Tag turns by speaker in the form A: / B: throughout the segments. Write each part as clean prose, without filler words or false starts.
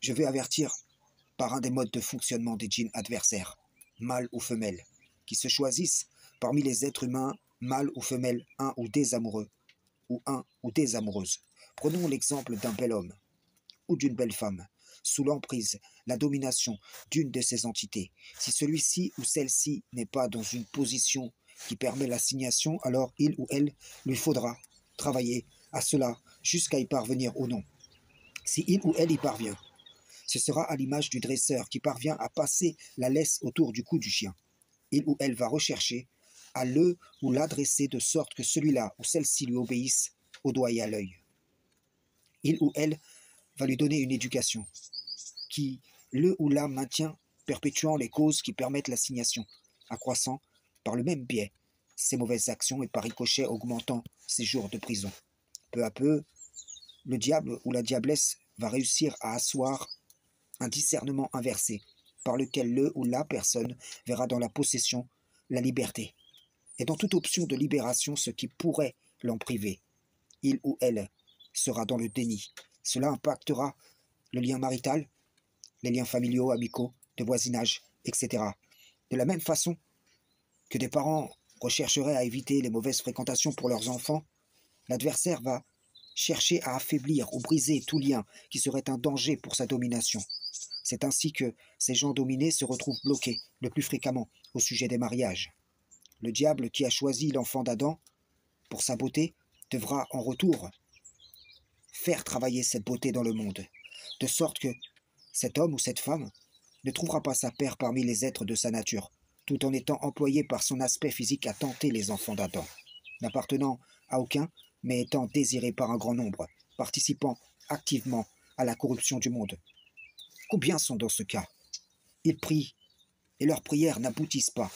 A: Je veux avertir par un des modes de fonctionnement des djinns adversaires, mâles ou femelles, qui se choisissent parmi les êtres humains, mâles ou femelles, un ou des amoureux, ou un ou des amoureuses. Prenons l'exemple d'un bel homme ou d'une belle femme, sous l'emprise, la domination d'une de ces entités. Si celui-ci ou celle-ci n'est pas dans une position qui permet l'assignation, alors il ou elle lui faudra travailler à cela jusqu'à y parvenir ou non. Si il ou elle y parvient, ce sera à l'image du dresseur qui parvient à passer la laisse autour du cou du chien. Il ou elle va rechercher à le ou la dresser de sorte que celui-là ou celle-ci lui obéisse au doigt et à l'œil. Il ou elle va lui donner une éducation qui le ou la maintient, perpétuant les causes qui permettent l'assignation, accroissant par le même biais ses mauvaises actions et par ricochet augmentant ses jours de prison. Peu à peu, le diable ou la diablesse va réussir à asseoir un discernement inversé, par lequel le ou la personne verra dans la possession la liberté, et dans toute option de libération ce qui pourrait l'en priver. Il ou elle sera dans le déni. Cela impactera le lien marital, les liens familiaux, amicaux, de voisinage, etc. De la même façon que des parents rechercheraient à éviter les mauvaises fréquentations pour leurs enfants, l'adversaire va chercher à affaiblir ou briser tout lien qui serait un danger pour sa domination. C'est ainsi que ces gens dominés se retrouvent bloqués le plus fréquemment au sujet des mariages. Le diable qui a choisi l'enfant d'Adam pour sa beauté devra en retour faire travailler cette beauté dans le monde, de sorte que cet homme ou cette femme ne trouvera pas sa paire parmi les êtres de sa nature, tout en étant employé par son aspect physique à tenter les enfants d'Adam, n'appartenant à aucun, mais étant désiré par un grand nombre, participant activement à la corruption du monde. Combien sont dans ce cas? Ils prient, et leurs prières n'aboutissent pas,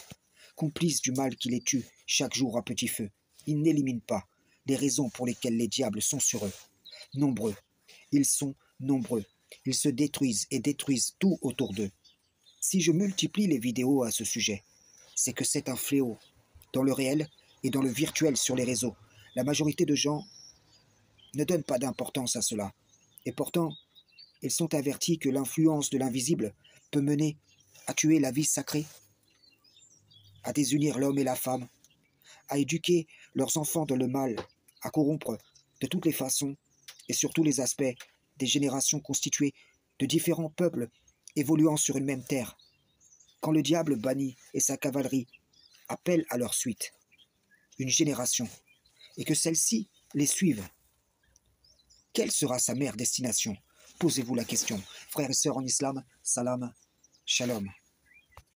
A: complices du mal qui les tue chaque jour à petit feu. Ils n'éliminent pas les raisons pour lesquelles les diables sont sur eux. Nombreux, ils sont nombreux. Ils se détruisent et détruisent tout autour d'eux. Si je multiplie les vidéos à ce sujet, c'est que c'est un fléau, dans le réel et dans le virtuel sur les réseaux. La majorité de gens ne donnent pas d'importance à cela. Et pourtant, ils sont avertis que l'influence de l'invisible peut mener à tuer la vie sacrée, à désunir l'homme et la femme, à éduquer leurs enfants dans le mal, à corrompre de toutes les façons et sur tous les aspects des générations constituées de différents peuples évoluant sur une même terre. Quand le diable banni et sa cavalerie appellent à leur suite une génération et que celle-ci les suive, quelle sera sa mère destination? Posez-vous la question. Frères et sœurs en islam, salam, shalom.